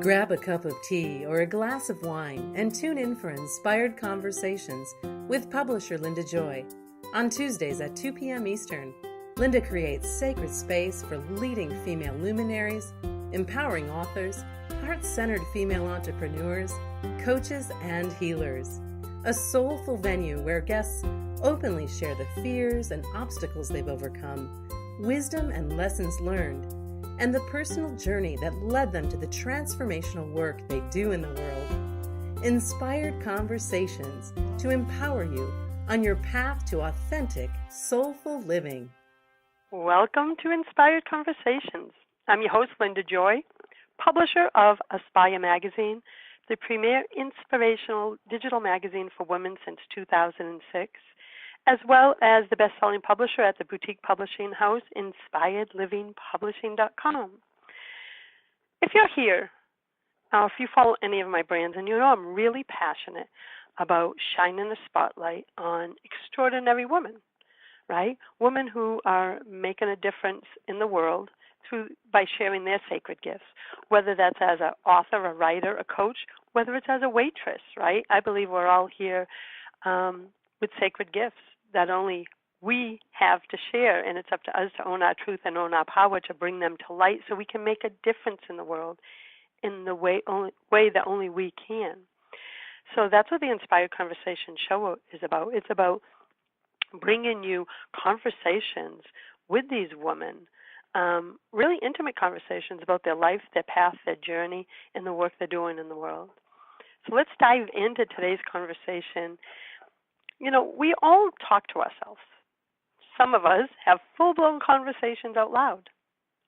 Grab a cup of tea or a glass of wine and tune in for Inspired Conversations with publisher Linda Joy. On Tuesdays at 2 p.m. Eastern, Linda creates sacred space for leading female luminaries, empowering authors, heart-centered female entrepreneurs, coaches, and healers. A soulful venue where guests openly share the fears and obstacles they've overcome, wisdom and lessons learned, and the personal journey that led them to the transformational work they do in the world. Inspired Conversations to empower you on your path to authentic, soulful living. Welcome to Inspired Conversations. I'm your host, Linda Joy, publisher of Aspire Magazine, the premier inspirational digital magazine for women since 2006, as well as the best-selling publisher at the boutique publishing house, InspiredLivingPublishing.com. If you're here, if you follow any of my brands, and you know I'm really passionate about shining a spotlight on extraordinary women, right? Women who are making a difference in the world by sharing their sacred gifts, whether that's as an author, a writer, a coach, whether it's as a waitress, right? I believe we're all here with sacred gifts that only we have to share, and it's up to us to own our truth and own our power to bring them to light so we can make a difference in the world in the way that only we can. So that's what the Inspired Conversation show is about. It's about bringing you conversations with these women, really intimate conversations about their life, their path, their journey, and the work they're doing in the world. So let's dive into today's conversation. You know, we all talk to ourselves. Some of us have full-blown conversations out loud.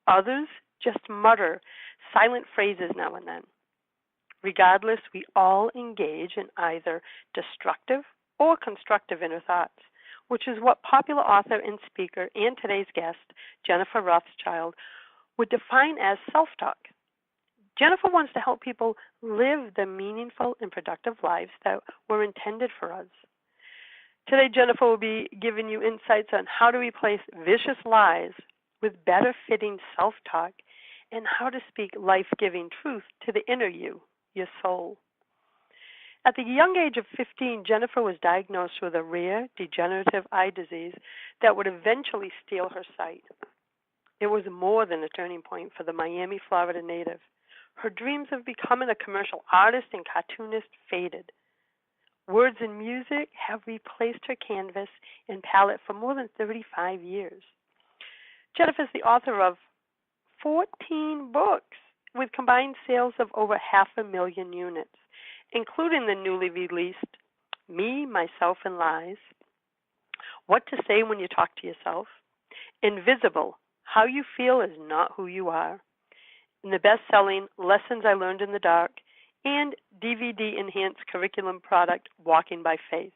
Others just mutter silent phrases now and then. Regardless, we all engage in either destructive or constructive inner thoughts, which is what popular author and speaker and today's guest, Jennifer Rothschild, would define as self-talk. Jennifer wants to help people live the meaningful and productive lives that were intended for us. Today, Jennifer will be giving you insights on how to replace vicious lies with better-fitting self-talk and how to speak life-giving truth to the inner you, your soul. At the young age of 15, Jennifer was diagnosed with a rare degenerative eye disease that would eventually steal her sight. It was more than a turning point for the Miami, Florida native. Her dreams of becoming a commercial artist and cartoonist faded. Words and music have replaced her canvas and palette for more than 35 years. Jennifer is the author of 14 books with combined sales of over 500,000 units, including the newly released Me, Myself, and Lies, What to Say When You Talk to Yourself, Invisible, How You Feel Is Not Who You Are, and the best-selling Lessons I Learned in the Dark, and DVD-enhanced curriculum product, Walking by Faith.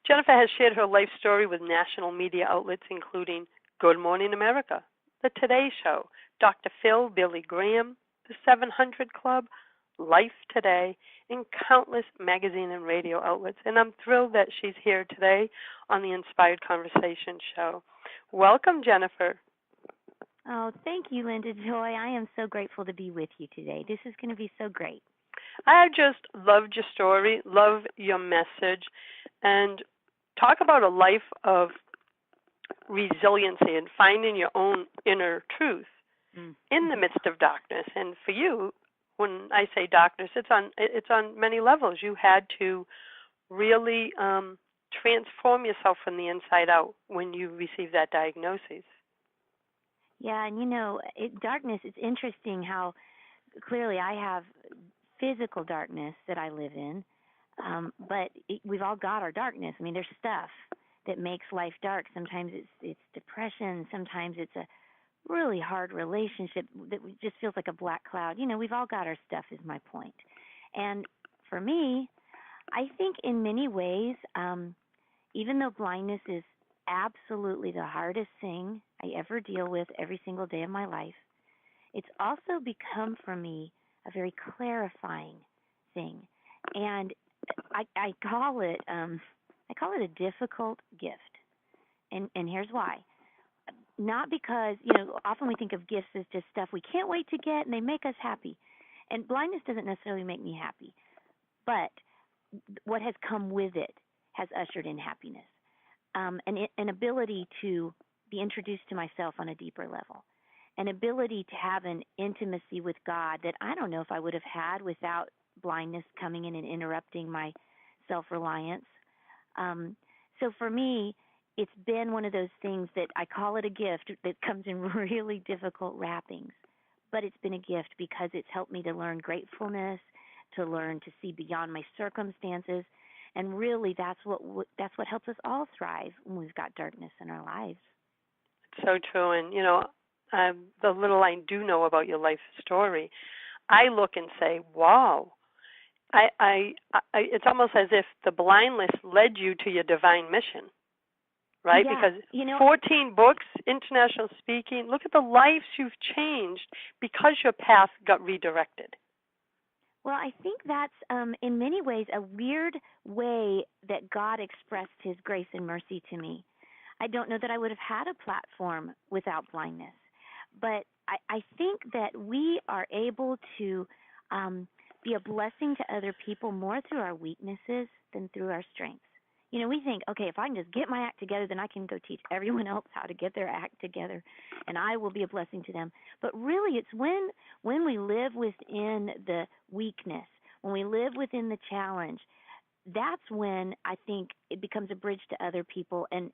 Jennifer has shared her life story with national media outlets including Good Morning America, The Today Show, Dr. Phil, Billy Graham, The 700 Club, Life Today, and countless magazine and radio outlets. And I'm thrilled that she's here today on the Inspired Conversation show. Welcome, Jennifer. Oh, thank you, Linda Joy. I am so grateful to be with you today. This is going to be so great. I just loved your story, love your message, and talk about a life of resiliency and finding your own inner truth in the midst of darkness. And for you, when I say darkness, it's on many levels. You had to really transform yourself from the inside out when you received that diagnosis. Yeah, and you know, darkness, it's interesting how clearly I have physical darkness that I live in, but we've all got our darkness. I mean, there's stuff that makes life dark. Sometimes it's depression. Sometimes it's a really hard relationship that just feels like a black cloud. You know, we've all got our stuff is my point. And for me, I think in many ways, even though blindness is absolutely the hardest thing I ever deal with every single day of my life, it's also become for me a very clarifying thing, and I call it a difficult gift, and here's why. Not because, you know, often we think of gifts as just stuff we can't wait to get and they make us happy. And blindness doesn't necessarily make me happy, but what has come with it has ushered in happiness, an ability to be introduced to myself on a deeper level, an ability to have an intimacy with God that I don't know if I would have had without blindness coming in and interrupting my self-reliance. So for me, it's been one of those things that I call it a gift that comes in really difficult wrappings. But it's been a gift because it's helped me to learn gratefulness, to learn to see beyond my circumstances, and really that's what helps us all thrive when we've got darkness in our lives. It's so true. And the little I do know about your life story, I look and say, wow. It's almost as if the blindness led you to your divine mission, right? Yeah, Because 14 books, international speaking, look at the lives you've changed because your path got redirected. Well, I think that's in many ways a weird way that God expressed his grace and mercy to me. I don't know that I would have had a platform without blindness, but I think that we are able to be a blessing to other people more through our weaknesses than through our strengths. We think, okay, if I can just get my act together, then I can go teach everyone else how to get their act together, and I will be a blessing to them. But really, it's when we live within the weakness, when we live within the challenge, that's when I think it becomes a bridge to other people and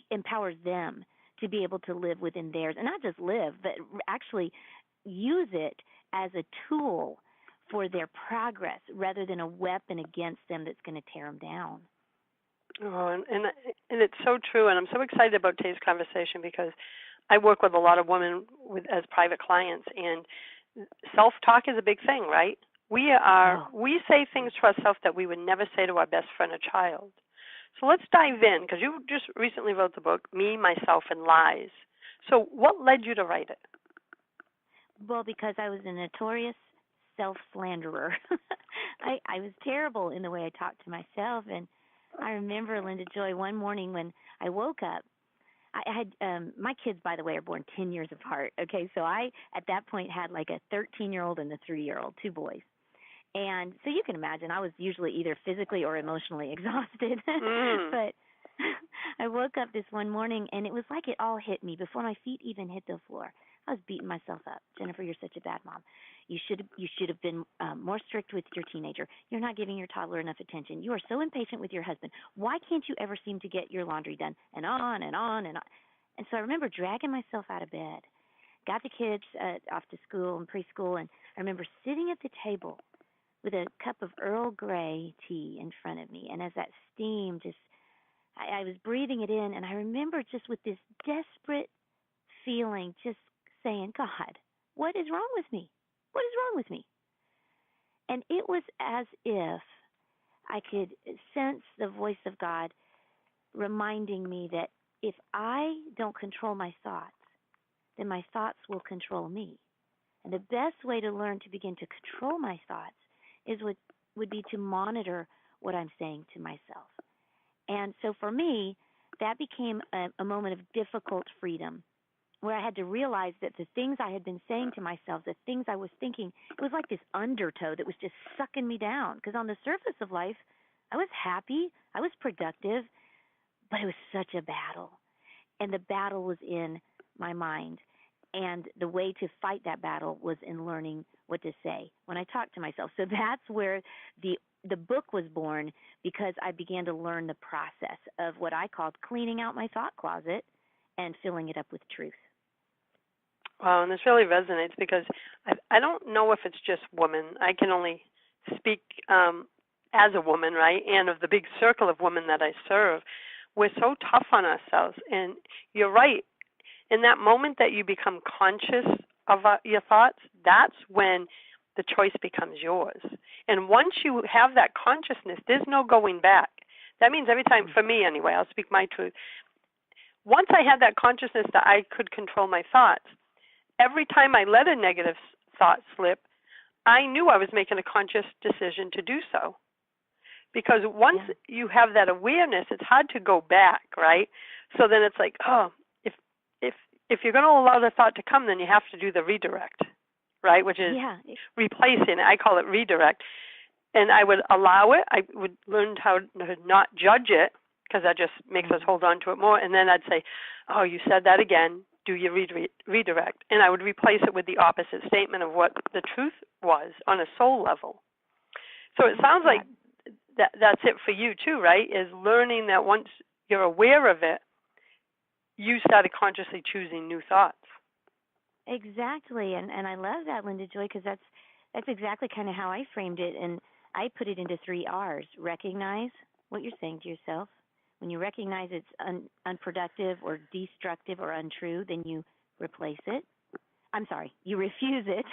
empowers them to be able to live within theirs. And not just live, but actually use it as a tool for their progress rather than a weapon against them that's going to tear them down. Oh, and it's so true, and I'm so excited about today's conversation because I work with a lot of women as private clients, and self-talk is a big thing, right? We say things to ourselves that we would never say to our best friend or child. So let's dive in, because you just recently wrote the book, Me, Myself, and Lies. So what led you to write it? Well, because I was a notorious self-slanderer. I was terrible in the way I talked to myself, and I remember, Linda Joy, one morning when I woke up, I had my kids, by the way, are born 10 years apart. Okay, so I, at that point, had like a 13-year-old and a 3-year-old, two boys. And so you can imagine I was usually either physically or emotionally exhausted. But I woke up this one morning, and it was like it all hit me before my feet even hit the floor. I was beating myself up. Jennifer, you're such a bad mom. You should have been more strict with your teenager. You're not giving your toddler enough attention. You are so impatient with your husband. Why can't you ever seem to get your laundry done? And on and on and on. And so I remember dragging myself out of bed, got the kids off to school and preschool, and I remember sitting at the table with a cup of Earl Grey tea in front of me. And as that steam I was breathing it in, and I remember just with this desperate feeling just saying, God, what is wrong with me? What is wrong with me? And it was as if I could sense the voice of God reminding me that if I don't control my thoughts, then my thoughts will control me. And the best way to learn to begin to control my thoughts would be to monitor what I'm saying to myself. And so for me, that became a moment of difficult freedom, where I had to realize that the things I had been saying to myself, the things I was thinking, it was like this undertow that was just sucking me down. Because on the surface of life, I was happy, I was productive, but it was such a battle. And the battle was in my mind. And the way to fight that battle was in learning what to say when I talked to myself. So that's where the book was born, because I began to learn the process of what I called cleaning out my thought closet and filling it up with truth. Wow, and this really resonates because I don't know if it's just women. I can only speak as a woman, right, and of the big circle of women that I serve. We're so tough on ourselves, and you're right. In that moment that you become conscious of your thoughts, that's when the choice becomes yours. And once you have that consciousness, there's no going back. That means every time, for me anyway, I'll speak my truth. Once I had that consciousness that I could control my thoughts, every time I let a negative thought slip, I knew I was making a conscious decision to do so. Because once you have that awareness, it's hard to go back, right? So then it's like, if you're going to allow the thought to come, then you have to do the redirect. right, which is replacing. I call it redirect. And I would allow it. I would learn how to not judge it, because that just makes us hold on to it more. And then I'd say, oh, you said that again. Do you redirect? And I would replace it with the opposite statement of what the truth was on a soul level. So it sounds like that's it for you too, right? Is learning that once you're aware of it, you started consciously choosing new thoughts. Exactly, and I love that, Linda Joy, because that's exactly kind of how I framed it, and I put it into 3 R's. Recognize what you're saying to yourself. When you recognize it's unproductive or destructive or untrue, then you replace it. I'm sorry, you refuse it.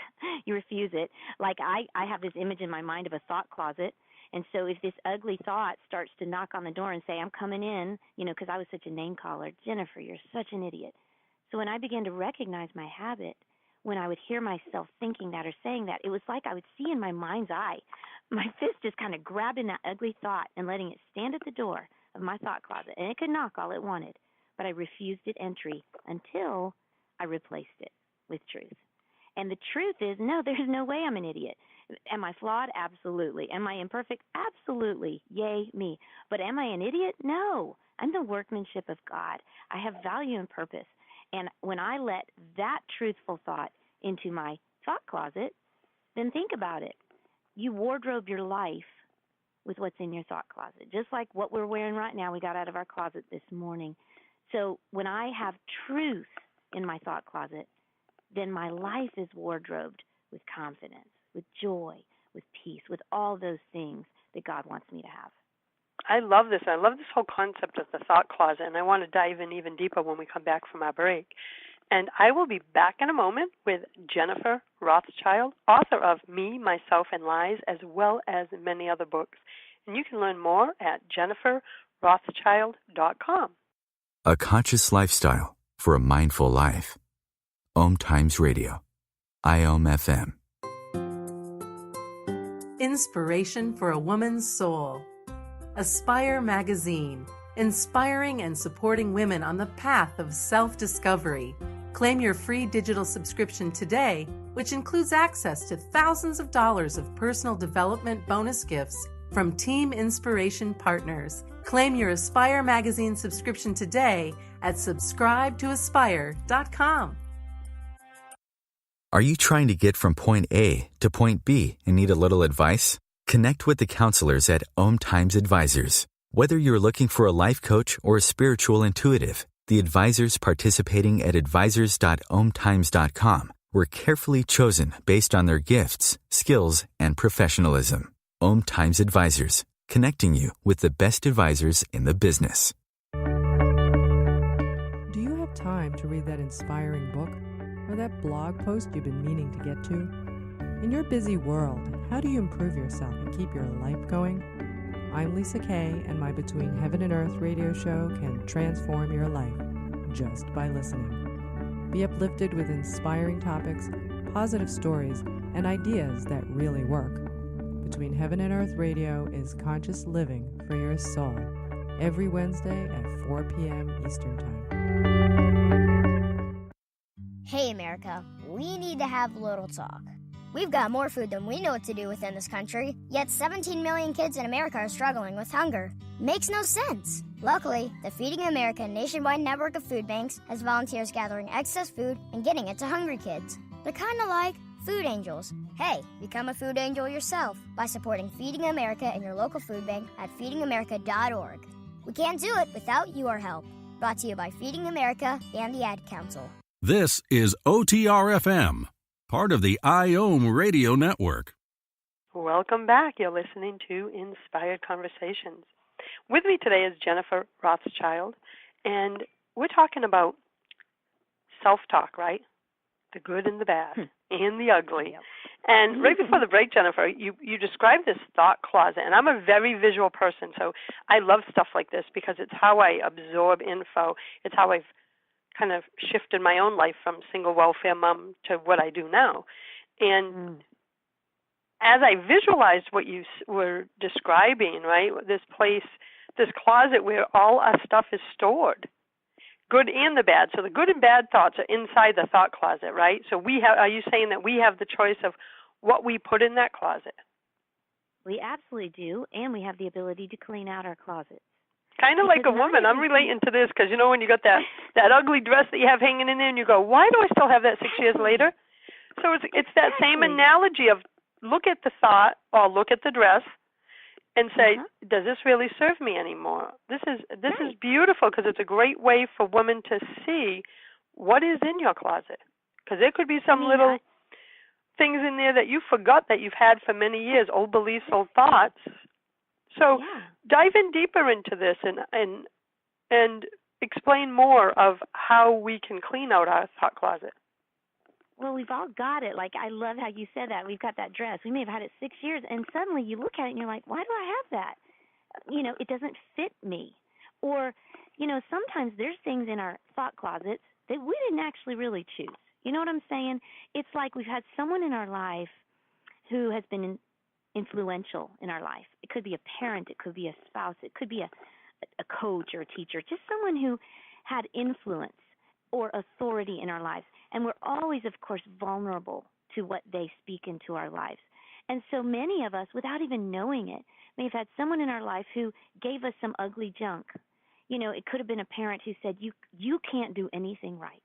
You refuse it. Like I have this image in my mind of a thought closet, and so if this ugly thought starts to knock on the door and say, I'm coming in, because I was such a name caller, Jennifer, you're such an idiot. So when I began to recognize my habit, when I would hear myself thinking that or saying that, it was like I would see in my mind's eye, my fist just kind of grabbing that ugly thought and letting it stand at the door of my thought closet. And it could knock all it wanted, but I refused it entry until I replaced it with truth. And the truth is, no, there's no way I'm an idiot. Am I flawed? Absolutely. Am I imperfect? Absolutely. Yay, me. But am I an idiot? No. I'm the workmanship of God. I have value and purpose. And when I let that truthful thought into my thought closet, then think about it. You wardrobe your life with what's in your thought closet. Just like what we're wearing right now, we got out of our closet this morning. So when I have truth in my thought closet, then my life is wardrobed with confidence, with joy, with peace, with all those things that God wants me to have. I love this. I love this whole concept of the thought closet, and I want to dive in even deeper when we come back from our break. And I will be back in a moment with Jennifer Rothschild, author of Me, Myself, and Lies, as well as many other books. And you can learn more at jenniferrothschild.com. A conscious lifestyle for a mindful life. OMTimes Radio. IOM FM. Inspiration for a Woman's Soul. Aspire Magazine, inspiring and supporting women on the path of self-discovery. Claim your free digital subscription today, which includes access to thousands of dollars of personal development bonus gifts from Team Inspiration partners. Claim your Aspire Magazine subscription today at subscribetoaspire.com. Are you trying to get from point A to point B and need a little advice? Connect with the counselors at OMTimes Advisors. Whether you're looking for a life coach or a spiritual intuitive, the advisors participating at advisors.omtimes.com were carefully chosen based on their gifts, skills, and professionalism. OMTimes Advisors, connecting you with the best advisors in the business. Do you have time to read that inspiring book or that blog post you've been meaning to get to? In your busy world, how do you improve yourself and keep your life going? I'm Lisa Kay, and my Between Heaven and Earth radio show can transform your life just by listening. Be uplifted with inspiring topics, positive stories, and ideas that really work. Between Heaven and Earth radio is conscious living for your soul, every Wednesday at 4 p.m. Eastern Time. Hey, America, we need to have a little talk. We've got more food than we know what to do with in this country, yet 17 million kids in America are struggling with hunger. Makes no sense. Luckily, the Feeding America nationwide network of food banks has volunteers gathering excess food and getting it to hungry kids. They're kind of like food angels. Hey, become a food angel yourself by supporting Feeding America in your local food bank at feedingamerica.org. We can't do it without your help. Brought to you by Feeding America and the Ad Council. This is OTR-FM, part of the IOM Radio Network. Welcome back. You're listening to Inspired Conversations. With me today is Jennifer Rothschild, and we're talking about self-talk, right? The good and the bad and the ugly. Yep. And right before the break, Jennifer, you described this thought closet, and I'm a very visual person, so I love stuff like this because it's how I absorb info. It's how I've kind of shifted my own life from single welfare mom to what I do now. And as I visualized what you were describing, right, this place, this closet where all our stuff is stored, good and the bad. So the good and bad thoughts are inside the thought closet, right? So are you saying that we have the choice of what we put in that closet? We absolutely do, and we have the ability to clean out our closets. Kind of like a woman. I'm relating to this because, when you got that ugly dress that you have hanging in there and you go, why do I still have that 6 years later? So it's that same analogy of look at the thought or look at the dress and say, does this really serve me anymore? This is beautiful because it's a great way for women to see what is in your closet. Because there could be some little things in there that you forgot that you've had for many years, old beliefs, old thoughts. So dive in deeper into this and explain more of how we can clean out our thought closet. Well, we've all got it. Like, I love how you said that. We've got that dress. We may have had it 6 years, and suddenly you look at it and you're like, why do I have that? It doesn't fit me. Or, sometimes there's things in our thought closets that we didn't actually really choose. You know what I'm saying? It's like we've had someone in our life who has been influential in our life. It could be a parent. It could be a spouse. It could be a coach or a teacher, just someone who had influence or authority in our lives. And we're always, of course, vulnerable to what they speak into our lives. And so many of us, without even knowing it, may have had someone in our life who gave us some ugly junk. It could have been a parent who said, you can't do anything right.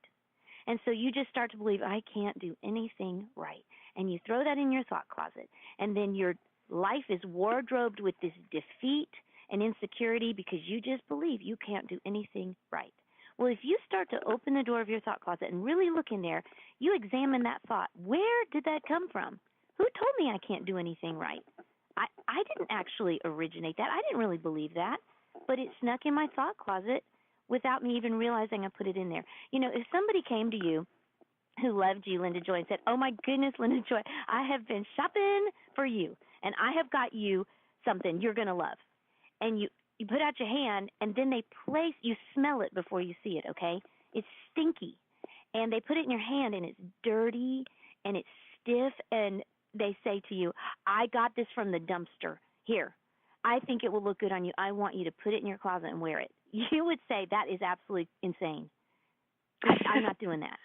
And so you just start to believe, I can't do anything right. And you throw that in your thought closet. And then your life is wardrobed with this defeat and insecurity because you just believe you can't do anything right. Well, if you start to open the door of your thought closet and really look in there, you examine that thought. Where did that come from? Who told me I can't do anything right? I didn't actually originate that. I didn't really believe that, but it snuck in my thought closet without me even realizing I put it in there. If somebody came to you who loved you, Linda Joy, and said, oh, my goodness, Linda Joy, I have been shopping for you, and I have got you something you're going to love. And you put out your hand, and then you smell it before you see it, okay? It's stinky. And they put it in your hand, and it's dirty, and it's stiff, and they say to you, I got this from the dumpster. Here, I think it will look good on you. I want you to put it in your closet and wear it. You would say that is absolutely insane. I'm not doing that.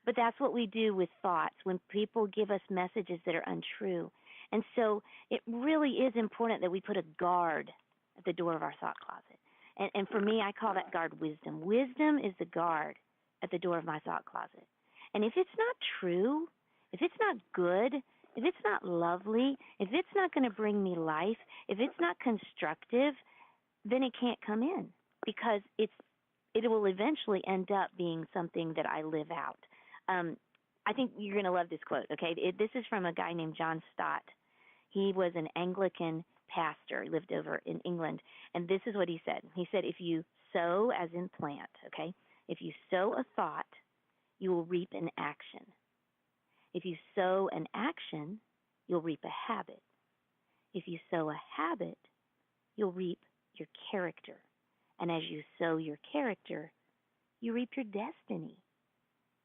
But that's what we do with thoughts when people give us messages that are untrue. And so it really is important that we put a guard at the door of our thought closet. And for me, I call that guard wisdom. Wisdom is the guard at the door of my thought closet. And if it's not true, if it's not good, if it's not lovely, if it's not going to bring me life, if it's not constructive, then it can't come in because it will eventually end up being something that I live out. I think you're going to love this quote, okay? This is from a guy named John Stott. He was an Anglican pastor. He lived over in England. And this is what he said. He said, if you sow, as in plant, okay? If you sow a thought, you will reap an action. If you sow an action, you'll reap a habit. If you sow a habit, you'll reap your character. And as you sow your character, you reap your destiny.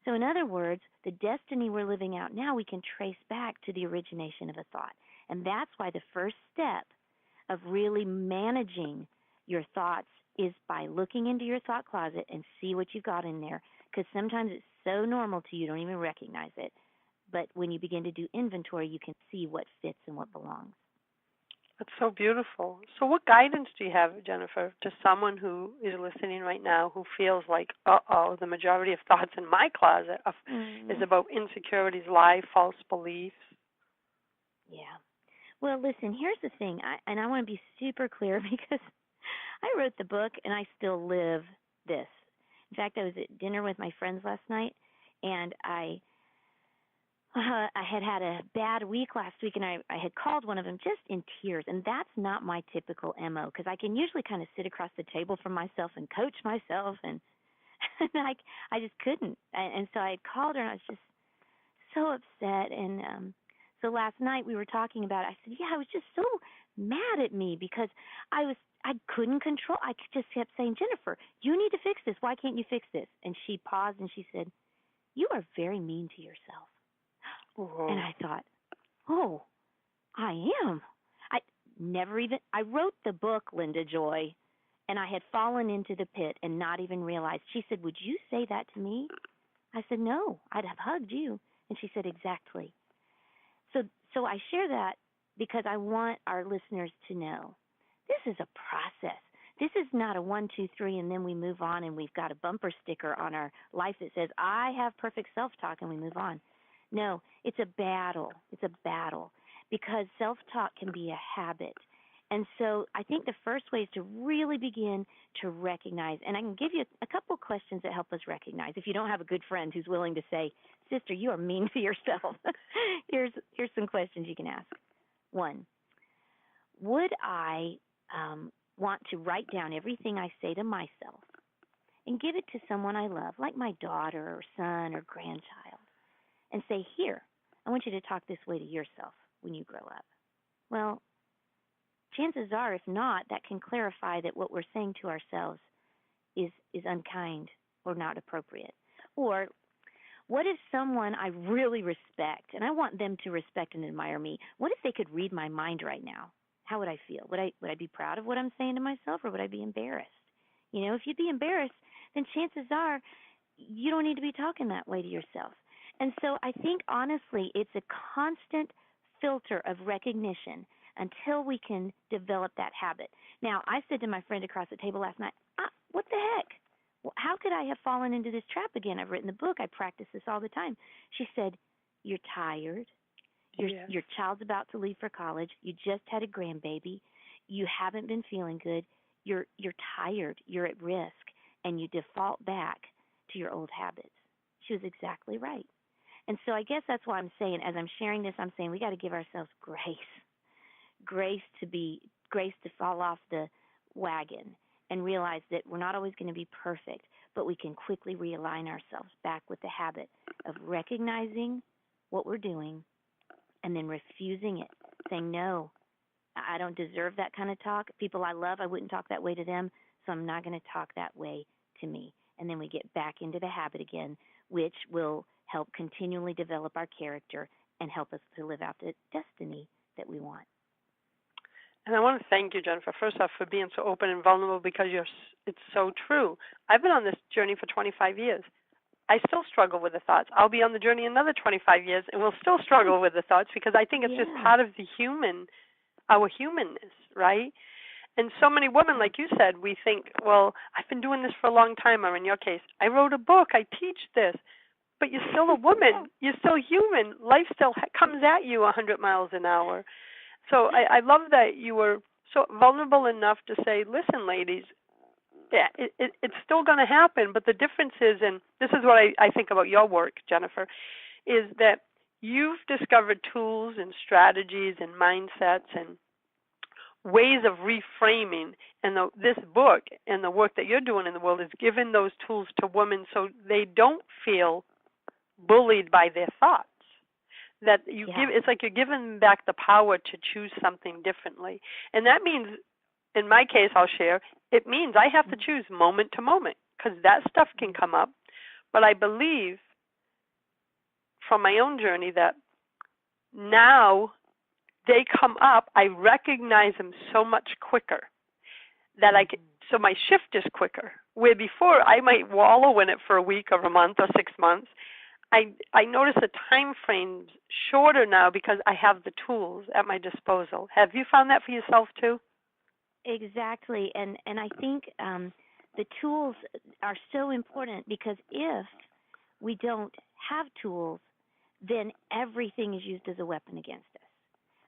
So in other words, the destiny we're living out now, we can trace back to the origination of a thought. And that's why the first step of really managing your thoughts is by looking into your thought closet and see what you've got in there. Because sometimes it's so normal to you, you don't even recognize it. But when you begin to do inventory, you can see what fits and what belongs. That's so beautiful. So what guidance do you have, Jennifer, to someone who is listening right now who feels like, the majority of thoughts in my closet is about insecurities, lie, false beliefs? Yeah. Well, listen, here's the thing, I want to be super clear because I wrote the book and I still live this. In fact, I was at dinner with my friends last night, and I had a bad week last week, and I had called one of them just in tears, and that's not my typical MO because I can usually kind of sit across the table from myself and coach myself, and I just couldn't. And so I had called her, and I was just so upset. And so last night we were talking about it. I said, I was just so mad at me because I couldn't control. I just kept saying, Jennifer, you need to fix this. Why can't you fix this? And she paused, and she said, you are very mean to yourself. Whoa. And I thought, I am. I wrote the book, Linda Joy, And I had fallen into the pit and not even realized. She said, "Would you say that to me?" I said, "No, I'd have hugged you." And she said, "Exactly." So I share that because I want our listeners to know this is a process. This is not a 1, 2, 3, and then we move on and we've got a bumper sticker on our life that says, "I have perfect self-talk," and we move on. No, it's a battle. It's a battle because self-talk can be a habit. And so I think the first way is to really begin to recognize, and I can give you a couple questions that help us recognize. If you don't have a good friend who's willing to say, "Sister, you are mean to yourself," here's some questions you can ask. 1, would I want to write down everything I say to myself and give it to someone I love, like my daughter or son or grandchild, and say, "Here, I want you to talk this way to yourself when you grow up"? Well, chances are, if not, that can clarify that what we're saying to ourselves is unkind or not appropriate. Or what if someone I really respect, and I want them to respect and admire me, what if they could read my mind right now? How would I feel? Would I be proud of what I'm saying to myself, or would I be embarrassed? If you'd be embarrassed, then chances are you don't need to be talking that way to yourself. And so I think, honestly, it's a constant filter of recognition until we can develop that habit. Now, I said to my friend across the table last night, what the heck? Well, how could I have fallen into this trap again? I've written the book. I practice this all the time. She said, "You're tired. Your child's about to leave for college. You just had a grandbaby. You haven't been feeling good. You're tired. You're at risk. And you default back to your old habits." She was exactly right. And so I guess that's why I'm saying, as I'm sharing this, I'm saying we got to give ourselves grace to fall off the wagon and realize that we're not always going to be perfect, but we can quickly realign ourselves back with the habit of recognizing what we're doing and then refusing it, saying, "No, I don't deserve that kind of talk. People I love, I wouldn't talk that way to them, so I'm not going to talk that way to me." And then we get back into the habit again, which will help continually develop our character and help us to live out the destiny that we want. And I want to thank you, Jennifer, first off, for being so open and vulnerable, because it's so true. I've been on this journey for 25 years. I still struggle with the thoughts. I'll be on the journey another 25 years, and we'll still struggle with the thoughts, because I think it's just part of our humanness, right? And so many women, like you said, we think, well, I've been doing this for a long time, or in your case, I wrote a book, I teach this. But you're still a woman. You're still human. Life still comes at you 100 miles an hour. So I love that you were so vulnerable enough to say, "Listen, ladies, yeah, it's still going to happen." But the difference is, and this is what I think about your work, Jennifer, is that you've discovered tools and strategies and mindsets and ways of reframing. And this book and the work that you're doing in the world is giving those tools to women so they don't feel bullied by their thoughts. That it's like you're giving them back the power to choose something differently. And that means, in my case, I'll share, it means I have to choose moment to moment, because that stuff can come up. But I believe from my own journey that now they come up, I recognize them so much quicker that so my shift is quicker. Where before I might wallow in it for a week or a month or 6 months, I notice the time frame's shorter now because I have the tools at my disposal. Have you found that for yourself too? Exactly, and I think the tools are so important, because if we don't have tools, then everything is used as a weapon against us.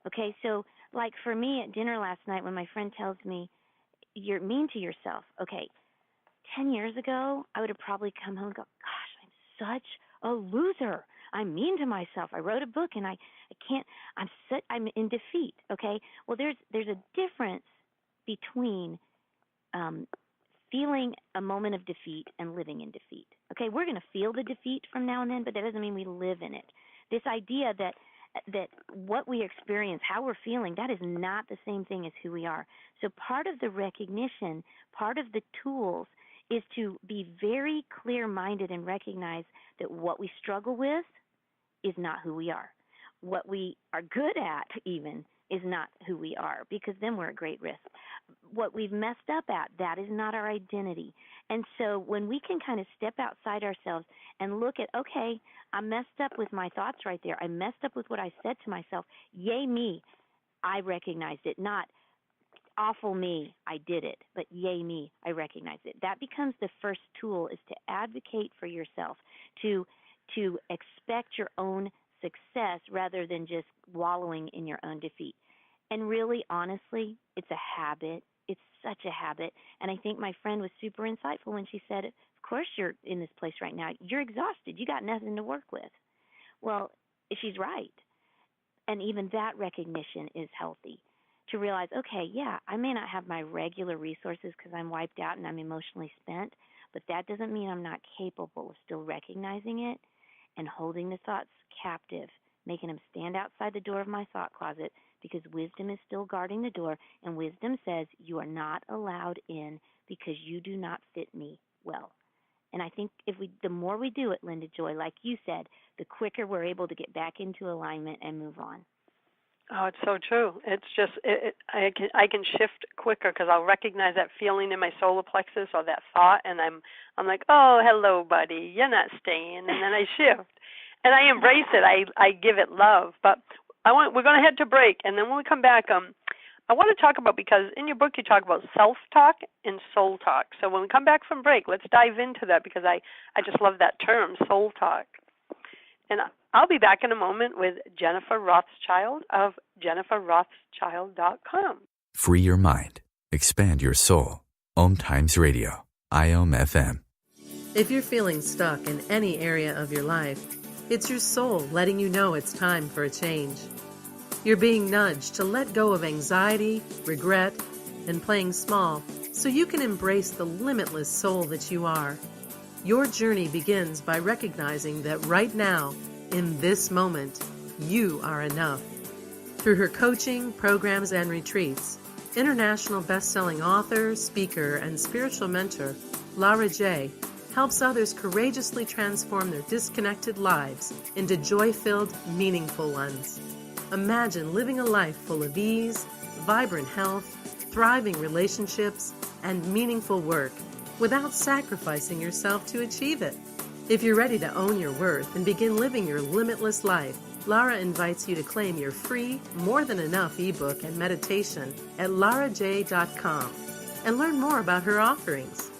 Okay, so like for me at dinner last night, when my friend tells me, "You're mean to yourself," okay, 10 years ago, I would have probably come home and go, "Gosh, I'm such a loser. I'm mean to myself. I wrote a book and I can't, I'm in defeat." Okay, well, there's a difference between feeling a moment of defeat and living in defeat. Okay, we're going to feel the defeat from now and then, but that doesn't mean we live in it. This idea that what we experience, how we're feeling, that is not the same thing as who we are. So part of the recognition, part of the tools, is to be very clear-minded and recognize that what we struggle with is not who we are. what we are good at even is not who we are, because then we're at great risk. What we've messed up at, that is not our identity. And so when we can kind of step outside ourselves and look at, okay, I messed up with my thoughts right there. I messed up with what I said to myself. Yay me, I recognized it. Not awful me, I did it, but yay me, I recognize it. That becomes the first tool, is to advocate for yourself, to expect your own success rather than just wallowing in your own defeat. And really, honestly, it's a habit. It's such a habit. And I think my friend was super insightful when she said, of course you're in this place right now. You're exhausted. You got nothing to work with. Well, she's right. And even that recognition is healthy. To realize, okay, yeah, I may not have my regular resources because I'm wiped out and I'm emotionally spent, but that doesn't mean I'm not capable of still recognizing it and holding the thoughts captive, making them stand outside the door of my thought closet, because wisdom is still guarding the door, and wisdom says you are not allowed in because you do not fit me well. And I think the more we do it, Linda Joy, like you said, the quicker we're able to get back into alignment and move on. Oh, it's so true. It's just I can shift quicker because I'll recognize that feeling in my solar plexus or that thought, and I'm like, oh, hello, buddy, you're not staying, and then I shift, and I embrace it. I give it love. But we're going to head to break, and then when we come back, I want to talk about, because in your book you talk about self-talk and soul talk. So when we come back from break, let's dive into that, because I just love that term, soul talk. And I'll be back in a moment with Jennifer Rothschild of jenniferrothschild.com. Free your mind. Expand your soul. OMTimes Radio. IOM FM. If you're feeling stuck in any area of your life, it's your soul letting you know it's time for a change. You're being nudged to let go of anxiety, regret, and playing small so you can embrace the limitless soul that you are. Your journey begins by recognizing that right now, in this moment, you are enough. Through her coaching, programs, and retreats, international best-selling author, speaker, and spiritual mentor, Lara J. helps others courageously transform their disconnected lives into joy-filled, meaningful ones. Imagine living a life full of ease, vibrant health, thriving relationships, and meaningful work without sacrificing yourself to achieve it. If you're ready to own your worth and begin living your limitless life, Lara invites you to claim your free More Than Enough ebook and meditation at laraj.com and learn more about her offerings.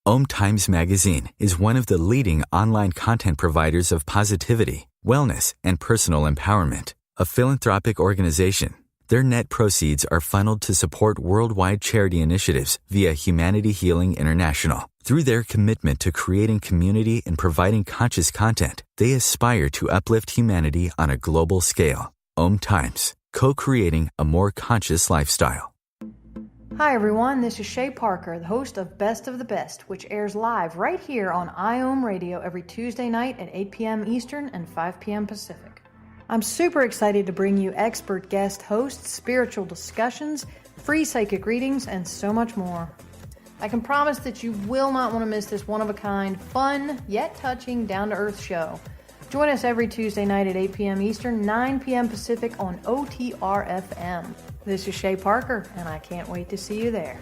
OMTimes Magazine is one of the leading online content providers of positivity, wellness, and personal empowerment. A philanthropic organization, their net proceeds are funneled to support worldwide charity initiatives via Humanity Healing International. Through their commitment to creating community and providing conscious content, they aspire to uplift humanity on a global scale. OMTimes, co-creating a more conscious lifestyle. Hi everyone, this is Shay Parker, the host of Best of the Best, which airs live right here on IOM Radio every Tuesday night at 8 p.m. Eastern and 5 p.m. Pacific. I'm super excited to bring you expert guest hosts, spiritual discussions, free psychic readings, and so much more. I can promise that you will not want to miss this one-of-a-kind, fun, yet touching, down-to-earth show. Join us every Tuesday night at 8 p.m. Eastern, 9 p.m. Pacific on OTR-FM. This is Shay Parker, and I can't wait to see you there.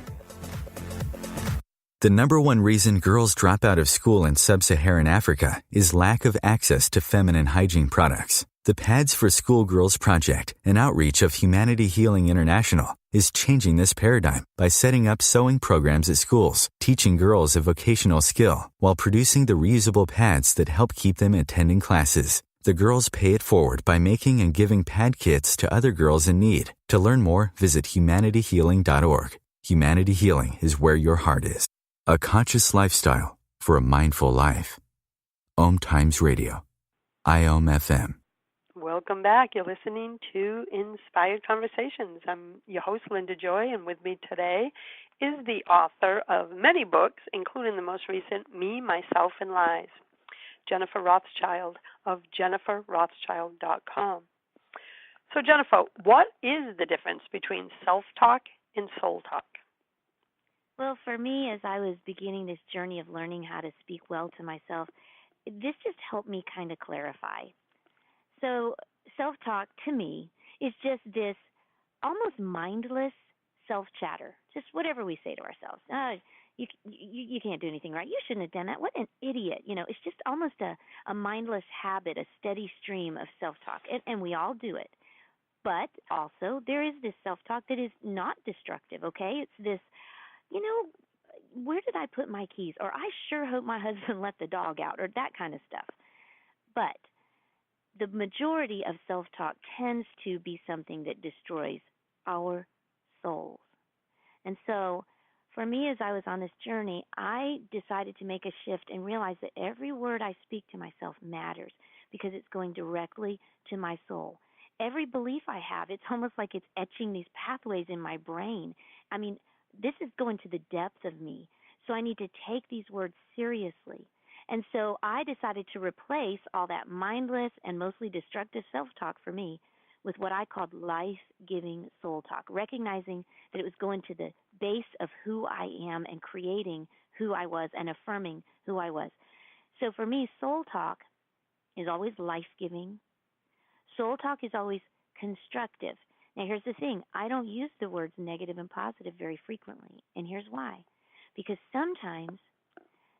The number one reason girls drop out of school in sub-Saharan Africa is lack of access to feminine hygiene products. The Pads for Schoolgirls Project, an outreach of Humanity Healing International, is changing this paradigm by setting up sewing programs at schools, teaching girls a vocational skill, while producing the reusable pads that help keep them attending classes. The girls pay it forward by making and giving pad kits to other girls in need. To learn more, visit humanityhealing.org. Humanity Healing is where your heart is. A conscious lifestyle for a mindful life. OMTimes Radio. IOM FM. Welcome back. You're listening to Inspired Conversations. I'm your host, Linda Joy, and with me today is the author of many books, including the most recent, Me, Myself, and Lies, Jennifer Rothschild of jenniferrothschild.com. So, Jennifer, what is the difference between self-talk and soul talk? Well, for me, as I was beginning this journey of learning how to speak well to myself, this just helped me kind of clarify. So self-talk to me is just this almost mindless self-chatter, just whatever we say to ourselves. You can't do anything right. You shouldn't have done that. What an idiot. It's just almost a mindless habit, a steady stream of self-talk. And we all do it. But also, there is this self-talk that is not destructive, okay? It's this, where did I put my keys? Or I sure hope my husband let the dog out, or that kind of stuff. But the majority of self-talk tends to be something that destroys our souls. And so, for me, as I was on this journey, I decided to make a shift and realize that every word I speak to myself matters because it's going directly to my soul. Every belief I have, it's almost like it's etching these pathways in my brain. I mean, this is going to the depth of me. So I need to take these words seriously. And so I decided to replace all that mindless and mostly destructive self-talk for me with what I called life-giving soul talk, recognizing that it was going to the base of who I am and creating who I was and affirming who I was. So for me, soul talk is always life-giving. Soul talk is always constructive. Now, here's the thing. I don't use the words negative and positive very frequently, and here's why. Because sometimes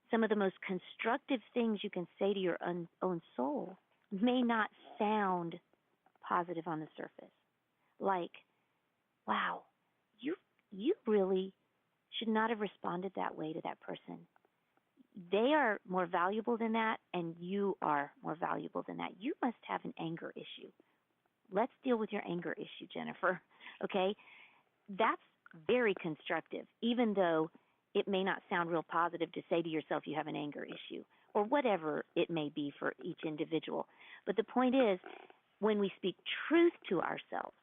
some of the most constructive things you can say to your own soul may not sound positive on the surface. Like, wow, you really should not have responded that way to that person. They are more valuable than that, and you are more valuable than that. You must have an anger issue. Let's deal with your anger issue, Jennifer. Okay? That's very constructive, even though it may not sound real positive to say to yourself you have an anger issue, or whatever it may be for each individual. But the point is, when we speak truth to ourselves,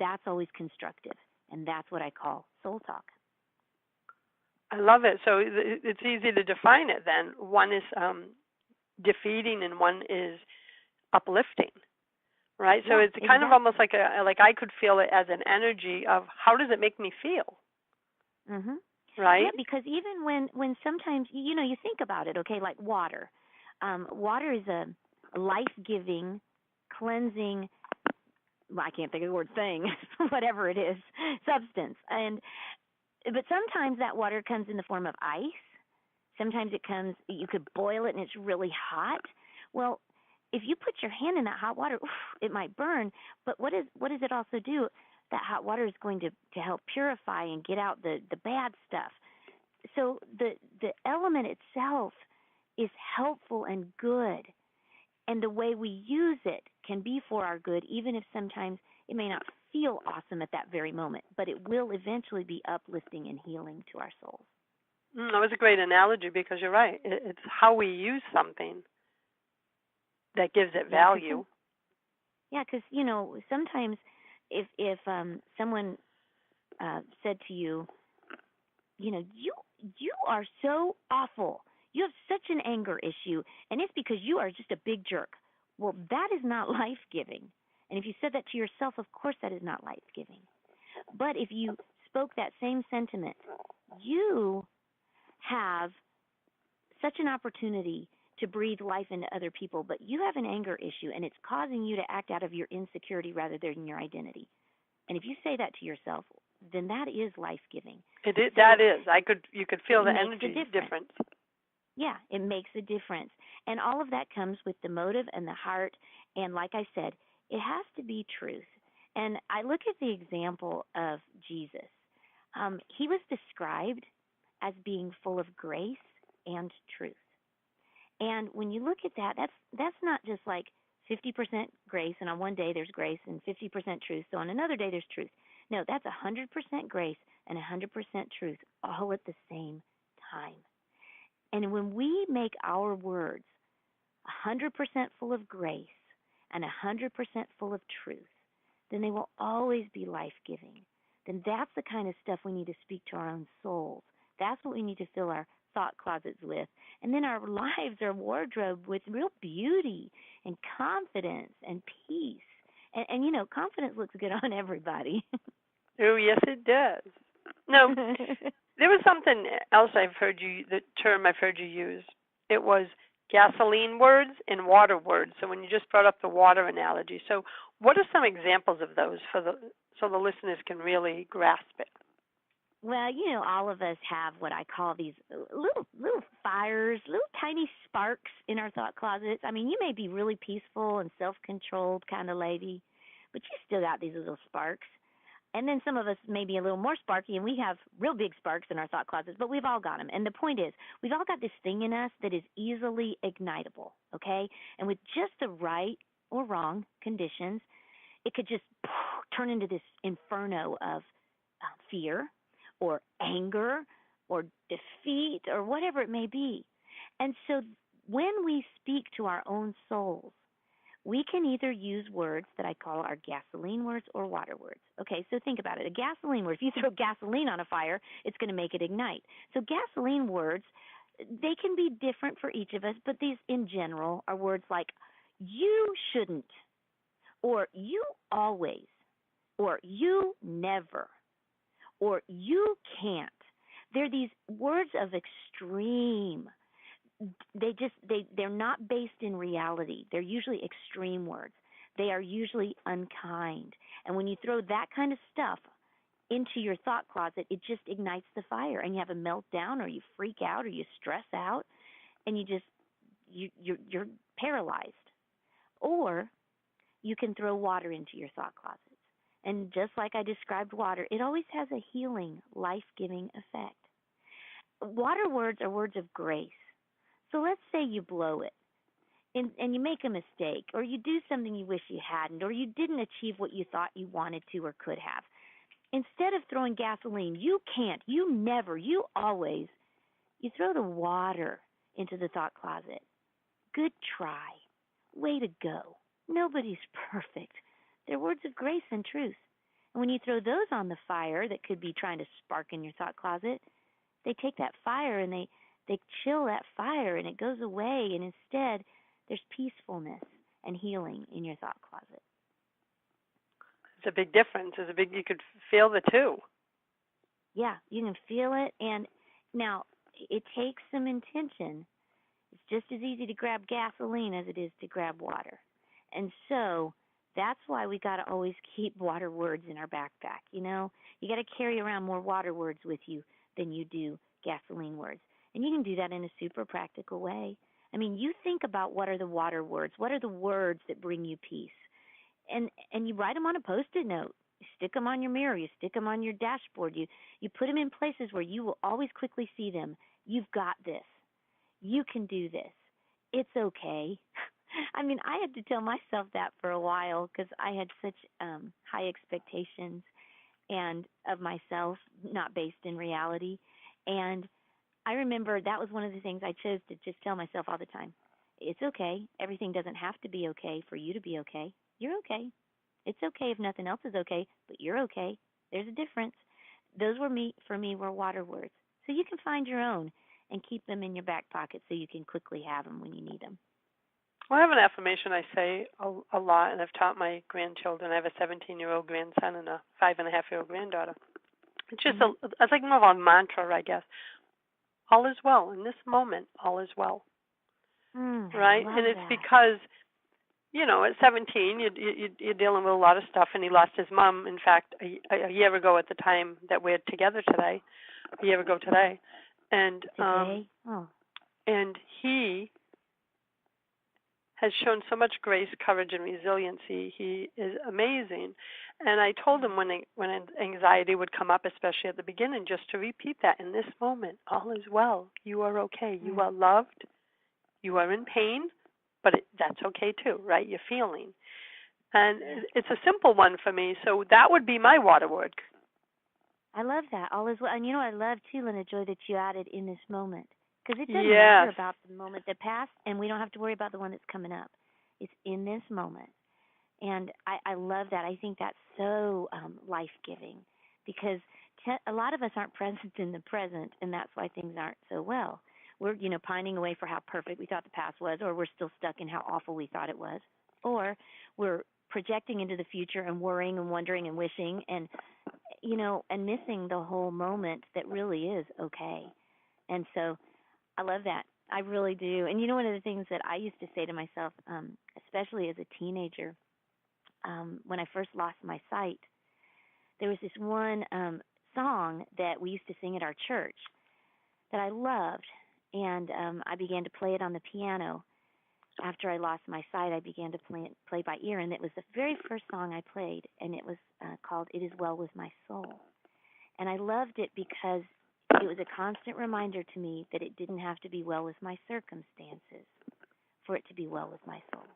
that's always constructive, and that's what I call soul talk. I love it. So it's easy to define it then. One is defeating and one is uplifting, right? So it's kind of almost like I could feel it as an energy of how does it make me feel? Mm-hmm. Right? Yeah, because even when sometimes, you think about it, okay, like water. Water is a life-giving, cleansing, I can't think of the word thing, whatever it is, substance. But sometimes that water comes in the form of ice. Sometimes you could boil it and it's really hot. Well, if you put your hand in that hot water, it might burn. But what does it also do? That hot water is going to help purify and get out the bad stuff. So the element itself is helpful and good. And the way we use it can be for our good, even if sometimes it may not feel awesome at that very moment, but it will eventually be uplifting and healing to our souls. That was a great analogy because you're right. It's how we use something that gives it value. Yeah, because, sometimes if someone said to you, you are so awful. You have such an anger issue, and it's because you are just a big jerk. Well, that is not life-giving. And if you said that to yourself, of course that is not life-giving. But if you spoke that same sentiment, you have such an opportunity to breathe life into other people, but you have an anger issue, and it's causing you to act out of your insecurity rather than your identity. And if you say that to yourself, then that is life-giving. You could feel the energy difference. Yeah, it makes a difference. And all of that comes with the motive and the heart. And like I said, it has to be truth. And I look at the example of Jesus. He was described as being full of grace and truth. And when you look at that, that's not just like 50% grace, and on one day there's grace, and 50% truth, so on another day there's truth. No, that's 100% grace and 100% truth, all at the same time. And when we make our words 100% full of grace and 100% full of truth, then they will always be life-giving. Then that's the kind of stuff we need to speak to our own souls. That's what we need to fill our thought closets with. And then our lives are wardrobe with real beauty and confidence and peace. And confidence looks good on everybody. Oh, yes, it does. No, there was something else the term I've heard you use. It was gasoline words and water words. So when you just brought up the water analogy, so what are some examples of those so the listeners can really grasp it? Well, all of us have what I call these little fires, little tiny sparks in our thought closets. I mean, you may be really peaceful and self-controlled kind of lady, but you still got these little sparks. And then some of us may be a little more sparky, and we have real big sparks in our thought closets, but we've all got them. And the point is, we've all got this thing in us that is easily ignitable, okay? And with just the right or wrong conditions, it could just turn into this inferno of fear or anger or defeat or whatever it may be. And so when we speak to our own souls, we can either use words that I call our gasoline words or water words. Okay, so think about it. A gasoline word, if you throw gasoline on a fire, it's going to make it ignite. So gasoline words, they can be different for each of us, but these in general are words like you shouldn't, or you always, or you never, or you can't. They're these words of extreme. They're not based in reality. They're usually extreme words. They are usually unkind. And when you throw that kind of stuff into your thought closet, it just ignites the fire, and you have a meltdown, or you freak out, or you stress out, and you're paralyzed. Or you can throw water into your thought closet. And just like I described water, it always has a healing, life-giving effect. Water words are words of grace. So let's say you blow it and you make a mistake, or you do something you wish you hadn't, or you didn't achieve what you thought you wanted to or could have. Instead of throwing gasoline, you can't, you never, you always, you throw the water into the thought closet. Good try. Way to go. Nobody's perfect. They're words of grace and truth. And when you throw those on the fire that could be trying to spark in your thought closet, they take that fire and they chill that fire, and it goes away, and instead there's peacefulness and healing in your thought closet. It's a big difference. You could feel the two. Yeah, you can feel it, and now it takes some intention. It's just as easy to grab gasoline as it is to grab water. And so that's why we got to always keep water words in our backpack, You got to carry around more water words with you than you do gasoline words. And you can do that in a super practical way. I mean, you think about what are the water words, what are the words that bring you peace, and you write them on a Post-it note. You stick them on your mirror. You stick them on your dashboard. You put them in places where you will always quickly see them. You've got this. You can do this. It's okay. I mean, I had to tell myself that for a while because I had such high expectations and of myself, not based in reality. And I remember that was one of the things I chose to just tell myself all the time. It's okay. Everything doesn't have to be okay for you to be okay. You're okay. It's okay if nothing else is okay, but you're okay. There's a difference. Those for me were water words. So you can find your own and keep them in your back pocket so you can quickly have them when you need them. Well, I have an affirmation I say a lot, and I've taught my grandchildren. I have a 17-year-old grandson and a 5.5-year-old granddaughter. It's just it's like more of a mantra, I guess. All is well. In this moment, all is well. Right? And it's because, at 17, you're dealing with a lot of stuff, and he lost his mom, in fact, a year ago at the time that we're together today, a year ago today. And and he has shown so much grace, courage, and resiliency. He is amazing. And I told him when anxiety would come up, especially at the beginning, just to repeat that. In this moment, all is well. You are okay. You are loved. You are in pain, but that's okay too, right? You're feeling. And it's a simple one for me. So that would be my water word. I love that. All is well. And I love too, Linda Joy, that you added in this moment. Because it doesn't matter about the moment that passed, and we don't have to worry about the one that's coming up. It's in this moment. And I love that. I think that's so life-giving because a lot of us aren't present in the present, and that's why things aren't so well. We're, pining away for how perfect we thought the past was, or we're still stuck in how awful we thought it was, or we're projecting into the future and worrying and wondering and wishing and, and missing the whole moment that really is okay. And so I love that. I really do. And one of the things that I used to say to myself, especially as a teenager, when I first lost my sight, there was this one song that we used to sing at our church that I loved, and I began to play it on the piano. After I lost my sight, I began to play by ear, and it was the very first song I played, and it was called "It Is Well With My Soul." And I loved it because it was a constant reminder to me that it didn't have to be well with my circumstances for it to be well with my soul.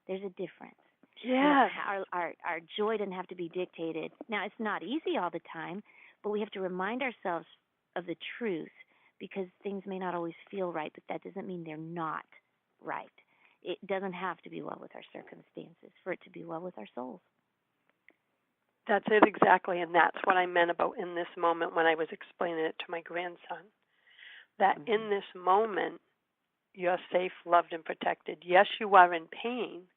There's a difference. Yeah. Our joy doesn't have to be dictated. Now, it's not easy all the time, but we have to remind ourselves of the truth, because things may not always feel right, but that doesn't mean they're not right. It doesn't have to be well with our circumstances for it to be well with our souls. That's it exactly, and that's what I meant about in this moment when I was explaining it to my grandson. That in this moment, you're safe, loved, and protected. Yes, you are in pain,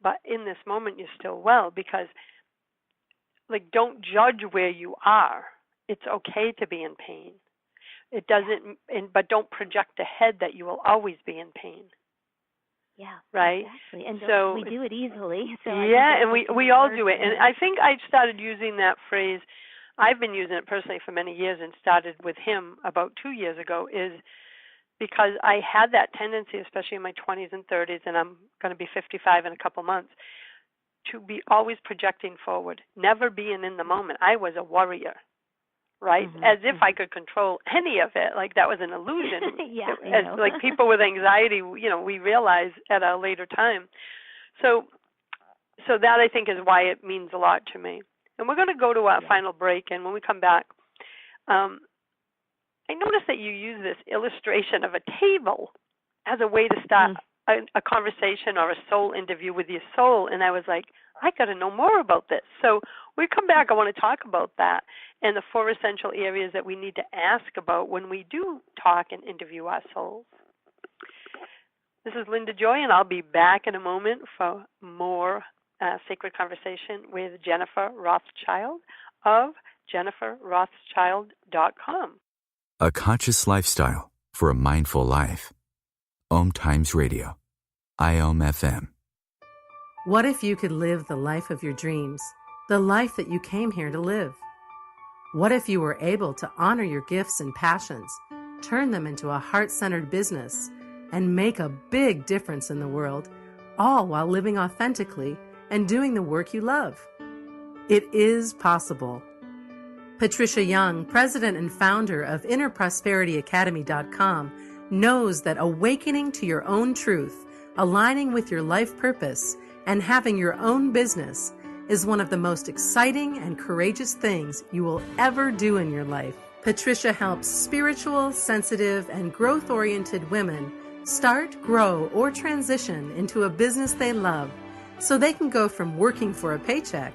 but in this moment, you're still well, because, don't judge where you are. It's okay to be in pain. It doesn't, but don't project ahead that you will always be in pain. Yeah, right. Exactly, and so we do it easily. So yeah, and we all do it. And I think I started using that phrase. I've been using it personally for many years, and started with him about 2 years ago. Is because I had that tendency, especially in my 20s and 30s, and I'm going to be 55 in a couple months, to be always projecting forward, never being in the moment. I was a warrior. Right? As if I could control any of it. Like that was an illusion. Yeah, As like people with anxiety, we realize at a later time. So that I think is why it means a lot to me. And we're going to go to our final break, and when we come back, I noticed that you use this illustration of a table as a way to start a conversation or a soul interview with your soul, and I was like, I got to know more about this. So when we come back, I want to talk about that and the 4 essential areas that we need to ask about when we do talk and interview our souls. This is Linda Joy, and I'll be back in a moment for more Sacred Conversation with Jennifer Rothschild of JenniferRothschild.com. A conscious lifestyle for a mindful life. OMTimes Radio. IOM FM. What if you could live the life of your dreams, the life that you came here to live? What if you were able to honor your gifts and passions, turn them into a heart-centered business, and make a big difference in the world, all while living authentically and doing the work you love? It is possible. Patricia Young, president and founder of InnerProsperityAcademy.com, knows that awakening to your own truth, aligning with your life purpose, and having your own business is one of the most exciting and courageous things you will ever do in your life. Patricia helps spiritual, sensitive, and growth-oriented women start, grow, or transition into a business they love so they can go from working for a paycheck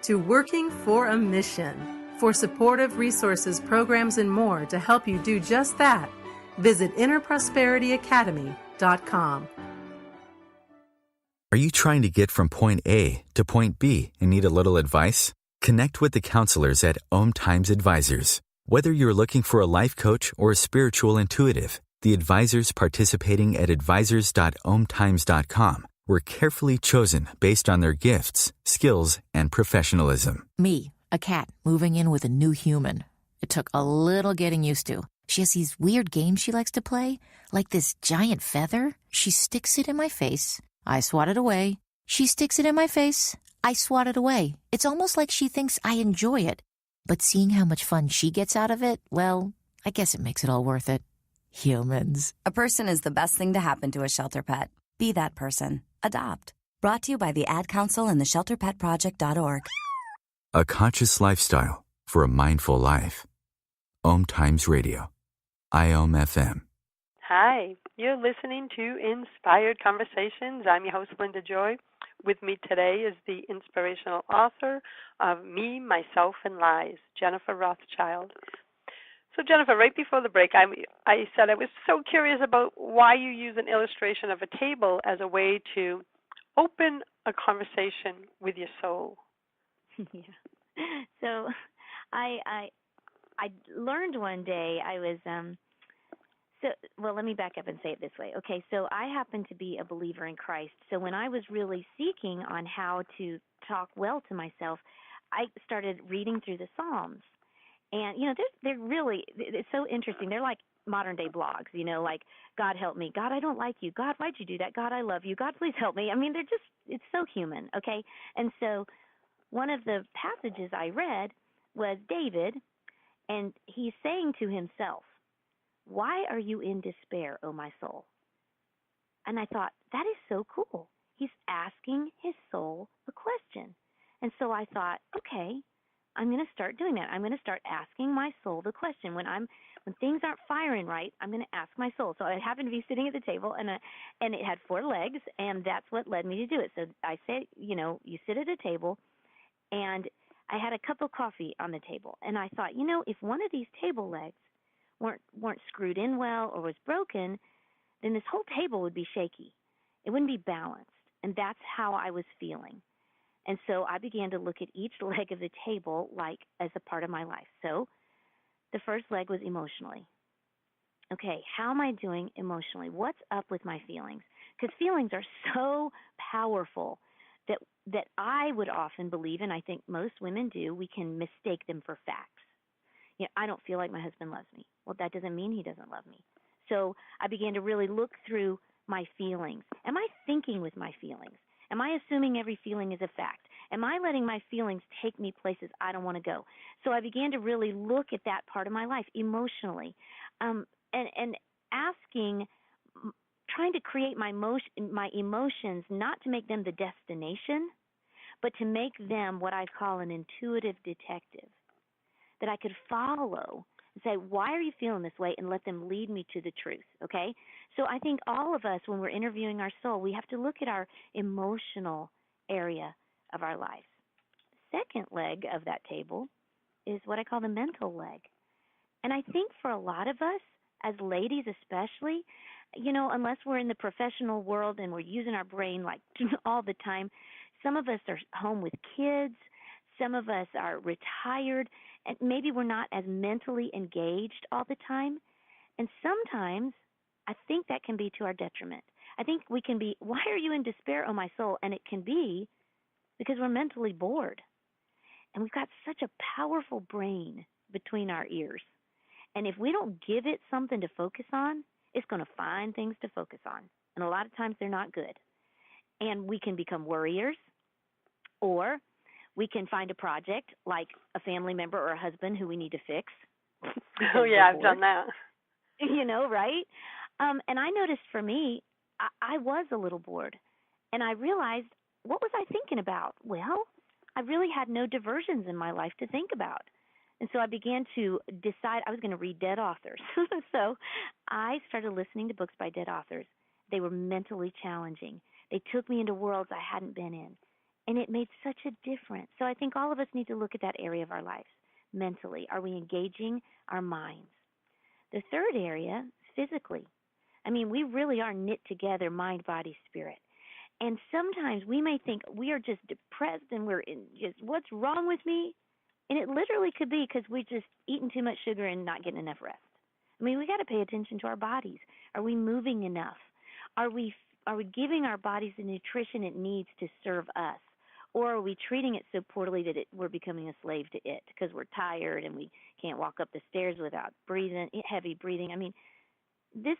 to working for a mission. For supportive resources, programs, and more to help you do just that, visit InnerProsperityAcademy.com. Are you trying to get from point A to point B and need a little advice? Connect with the counselors at OMTimes Advisors. Whether you're looking for a life coach or a spiritual intuitive, the advisors participating at advisors.omtimes.com were carefully chosen based on their gifts, skills, and professionalism. Me, a cat, moving in with a new human. It took a little getting used to. She has these weird games she likes to play, like this giant feather. She sticks it in my face. I swat it away. She sticks it in my face. I swat it away. It's almost like she thinks I enjoy it. But seeing how much fun she gets out of it, well, I guess it makes it all worth it. Humans. A person is the best thing to happen to a shelter pet. Be that person. Adopt. Brought to you by the Ad Council and the ShelterPetProject.org. A conscious lifestyle for a mindful life. OMTimes Radio. IOM FM. Hi, you're listening to Inspired Conversations. I'm your host, Linda Joy. With me today is the inspirational author of Me, Myself, and Lies, Jennifer Rothschild. So, Jennifer, right before the break, I said I was so curious about why you use an illustration of a table as a way to open a conversation with your soul. Yeah. So I learned one day, I was So, well, let me back up and say it this way. Okay, so I happen to be a believer in Christ. So when I was really seeking on how to talk well to myself, I started reading through the Psalms. And, they're really, it's so interesting. They're like modern day blogs, like, God help me. God, I don't like you. God, why'd you do that? God, I love you. God, please help me. I mean, it's so human, okay? And so one of the passages I read was David, and he's saying to himself, "Why are you in despair, O my soul?" And I thought, that is so cool. He's asking his soul a question. And so I thought, okay, I'm going to start doing that. I'm going to start asking my soul the question. When things aren't firing right, I'm going to ask my soul. So I happened to be sitting at the table, and it had 4 legs, and that's what led me to do it. So I said, you sit at a table, and I had a cup of coffee on the table, and I thought, if one of these table legs weren't screwed in well or was broken, then this whole table would be shaky. It wouldn't be balanced, and that's how I was feeling. And so I began to look at each leg of the table like as a part of my life. So the first leg was emotionally. Okay, how am I doing emotionally? What's up with my feelings? Because feelings are so powerful that I would often believe, and I think most women do, we can mistake them for facts. I don't feel like my husband loves me. Well, that doesn't mean he doesn't love me. So I began to really look through my feelings. Am I thinking with my feelings? Am I assuming every feeling is a fact? Am I letting my feelings take me places I don't want to go? So I began to really look at that part of my life emotionally, and asking, trying to create my emotions, not to make them the destination, but to make them what I call an intuitive detective, that I could follow and say, why are you feeling this way, and let them lead me to the truth, okay? So I think all of us, when we're interviewing our soul, we have to look at our emotional area of our life. The second leg of that table is what I call the mental leg. And I think for a lot of us, as ladies especially, unless we're in the professional world and we're using our brain like all the time, some of us are home with kids, some of us are retired, and maybe we're not as mentally engaged all the time. And sometimes I think that can be to our detriment. I think we can be, why are you in despair, oh my soul? And it can be because we're mentally bored. And we've got such a powerful brain between our ears. And if we don't give it something to focus on, it's going to find things to focus on. And a lot of times they're not good. And we can become worriers, or we can find a project like a family member or a husband who we need to fix. Oh, yeah, I've done that. Right? And I noticed for me, I was a little bored. And I realized, what was I thinking about? Well, I really had no diversions in my life to think about. And so I began to decide I was going to read dead authors. So I started listening to books by dead authors. They were mentally challenging. They took me into worlds I hadn't been in. And it made such a difference. So I think all of us need to look at that area of our lives mentally. Are we engaging our minds? The third area is physically. I mean, we really are knit together, mind, body, spirit. And sometimes we may think we are just depressed and we're in just, what's wrong with me? And it literally could be because we're just eating too much sugar and not getting enough rest. I mean, we got to pay attention to our bodies. Are we moving enough? Are we giving our bodies the nutrition it needs to serve us? Or are we treating it so poorly that we're becoming a slave to it because we're tired and we can't walk up the stairs without heavy breathing? I mean, this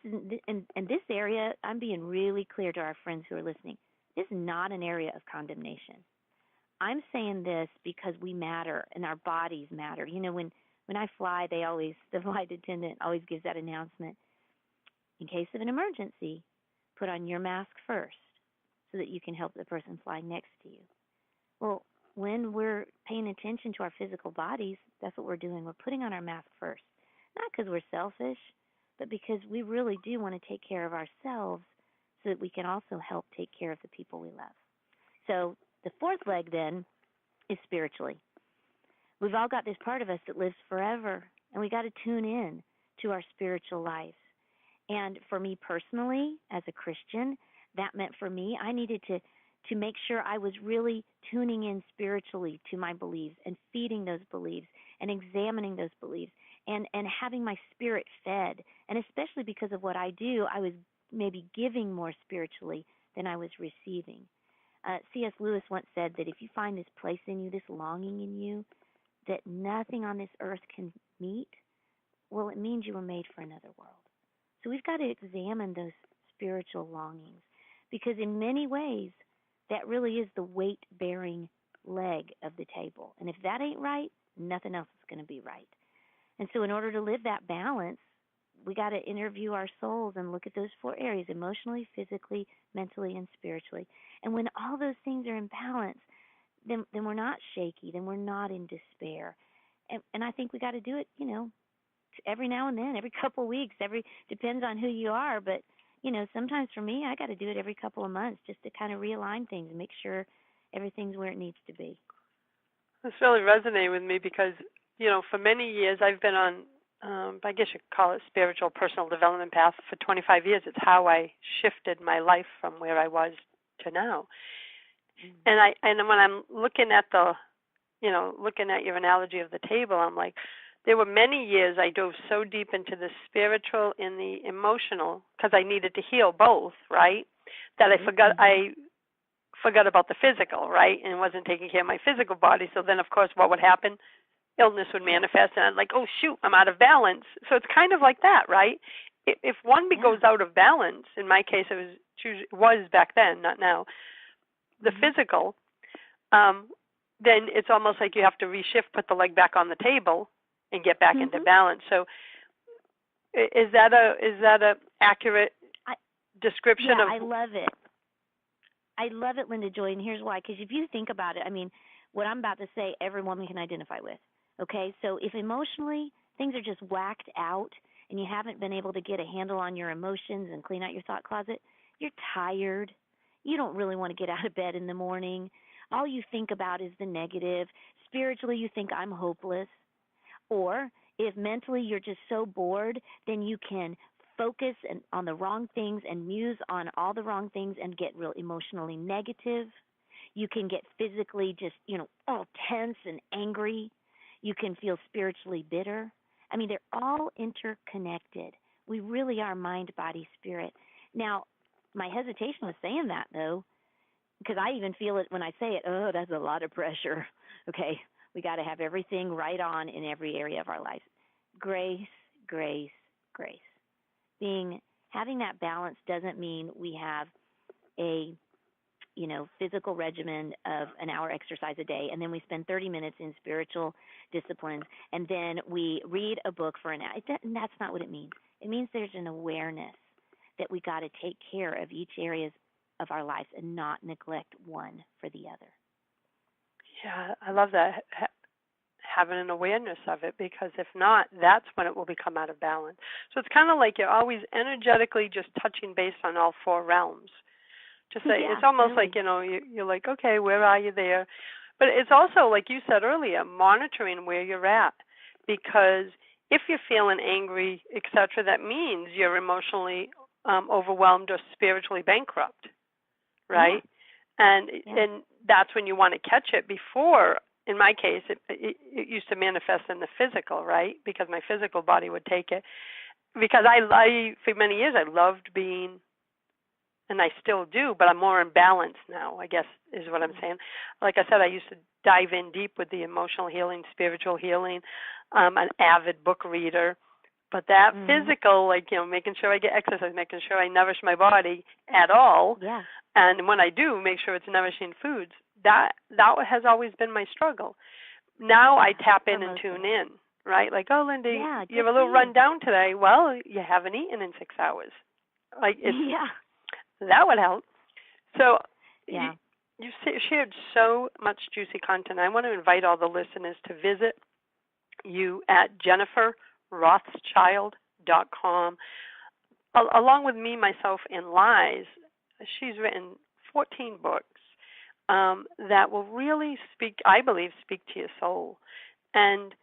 area, I'm being really clear to our friends who are listening. This is not an area of condemnation. I'm saying this because we matter and our bodies matter. When I fly, the flight attendant always gives that announcement. In case of an emergency, put on your mask first so that you can help the person flying next to you. Well, when we're paying attention to our physical bodies, that's what we're doing. We're putting on our mask first, not because we're selfish, but because we really do want to take care of ourselves so that we can also help take care of the people we love. So the fourth leg, then, is spiritually. We've all got this part of us that lives forever, and we got to tune in to our spiritual lives. And for me personally, as a Christian, that meant for me, I needed to make sure I was really tuning in spiritually to my beliefs and feeding those beliefs and examining those beliefs and having my spirit fed. And especially because of what I do, I was maybe giving more spiritually than I was receiving. C.S. Lewis once said that if you find this place in you, this longing in you, that nothing on this earth can meet, well, it means you were made for another world. So we've got to examine those spiritual longings, because in many ways, that really is the weight-bearing leg of the table. And if that ain't right, nothing else is going to be right. And so in order to live that balance, we got to interview our souls and look at those 4 areas: emotionally, physically, mentally, and spiritually. And when all those things are in balance, then we're not shaky, then we're not in despair. And I think we got to do it, every now and then, every couple of weeks, depends on who you are. But, sometimes for me, I got to do it every couple of months just to kind of realign things and make sure everything's where it needs to be. This really resonated with me because, for many years I've been on, I guess you could call it spiritual personal development path for 25 years. It's how I shifted my life from where I was to now. Mm-hmm. And when I'm looking at looking at your analogy of the table, I'm like, there were many years I dove so deep into the spiritual and the emotional because I needed to heal both, right? That I forgot about the physical, right? And wasn't taking care of my physical body. So then, of course, what would happen? Illness would manifest, and I'm like, oh, shoot, I'm out of balance. So it's kind of like that, right? If one goes out of balance, in my case, it was back then, not now, the physical, then it's almost like you have to reshift, put the leg back on the table, and get back into balance. So is that a accurate description of? I love it. I love it, Linda Joy, and here's why. Because if you think about it, I mean, what I'm about to say, every woman can identify with. Okay, so if emotionally things are just whacked out and you haven't been able to get a handle on your emotions and clean out your thought closet, you're tired. You don't really want to get out of bed in the morning. All you think about is the negative. Spiritually, you think I'm hopeless. Or if mentally you're just so bored, then you can focus on the wrong things and muse on all the wrong things and get real emotionally negative. You can get physically just, all tense and angry. You can feel spiritually bitter. I mean, they're all interconnected. We really are mind, body, spirit. Now, my hesitation was saying that, though, because I even feel it when I say it. Oh, that's a lot of pressure. Okay, we got to have everything right on in every area of our life. Grace, grace, grace. Having that balance doesn't mean we have a physical regimen of an hour exercise a day, and then we spend 30 minutes in spiritual disciplines, and then we read a book for an hour. That's not what it means. It means there's an awareness that we got to take care of each area of our lives and not neglect one for the other. Yeah, I love that, having an awareness of it, because if not, that's when it will become out of balance. So it's kind of like you're always energetically just touching base on all 4 realms. Just say, it's almost like, you're like, okay, where are you there? But it's also, like you said earlier, monitoring where you're at. Because if you're feeling angry, etc., that means you're emotionally overwhelmed or spiritually bankrupt, right? Yeah. And that's when you want to catch it before. In my case, it used to manifest in the physical, right? Because my physical body would take it. Because I for many years, I loved being, and I still do, but I'm more in balance now, I guess is what I'm saying. Like I said, I used to dive in deep with the emotional healing, spiritual healing, an avid book reader. But that physical, like, making sure I get exercise, making sure I nourish my body at all. Yeah. And when I do, make sure it's nourishing foods. That has always been my struggle. Now I tap in and tune in, right? Like, oh, Linda, you have a little run down today. Well, you haven't eaten in 6 hours. Like, that would help. So you shared so much juicy content. I want to invite all the listeners to visit you at JenniferRothschild.com. Along with Me, Myself, and Lies, she's written 14 books that will really speak to your soul. And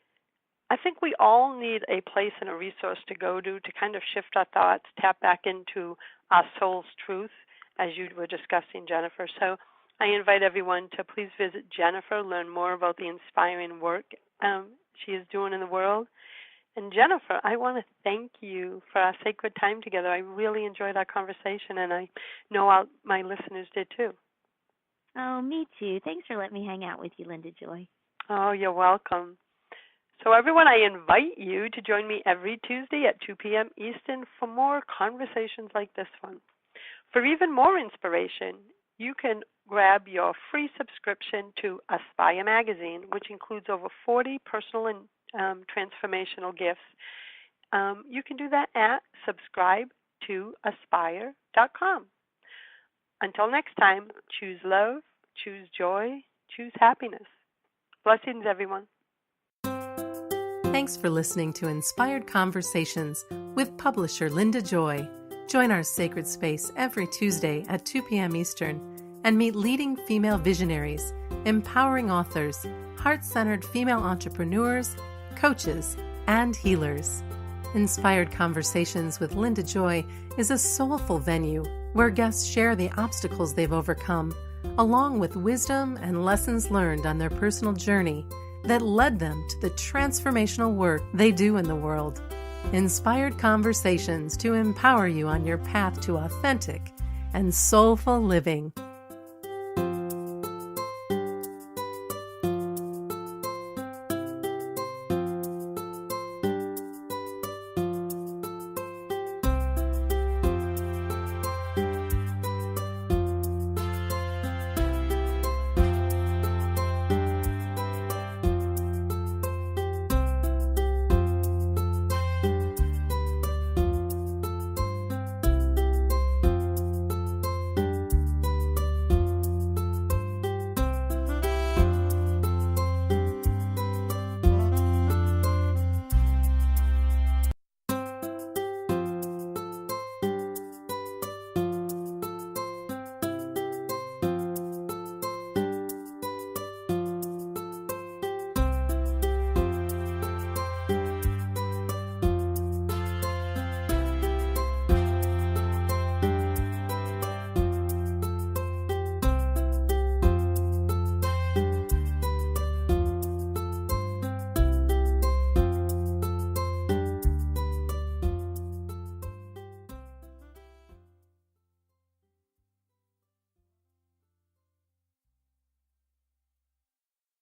I think we all need a place and a resource to go to kind of shift our thoughts, tap back into our soul's truth, as you were discussing, Jennifer. So I invite everyone to please visit Jennifer, learn more about the inspiring work she is doing in the world, And Jennifer, I want to thank you for our sacred time together. I really enjoyed our conversation, and I know my listeners did too. Oh, me too. Thanks for letting me hang out with you, Linda Joy. Oh, you're welcome. So everyone, I invite you to join me every Tuesday at 2 p.m. Eastern for more conversations like this one. For even more inspiration, you can grab your free subscription to Aspire magazine, which includes over 40 personal and transformational gifts. You can do that at subscribe2aspire.com. Until next time, choose love, choose joy, choose happiness. Blessings, everyone. Thanks for listening to Inspired Conversations with publisher Linda Joy. Join our sacred space every Tuesday at 2 p.m. Eastern and meet leading female visionaries, empowering authors, heart-centered female entrepreneurs, coaches, and healers. Inspired Conversations with Linda Joy is a soulful venue where guests share the obstacles they've overcome, along with wisdom and lessons learned on their personal journey that led them to the transformational work they do in the world. Inspired Conversations to empower you on your path to authentic and soulful living.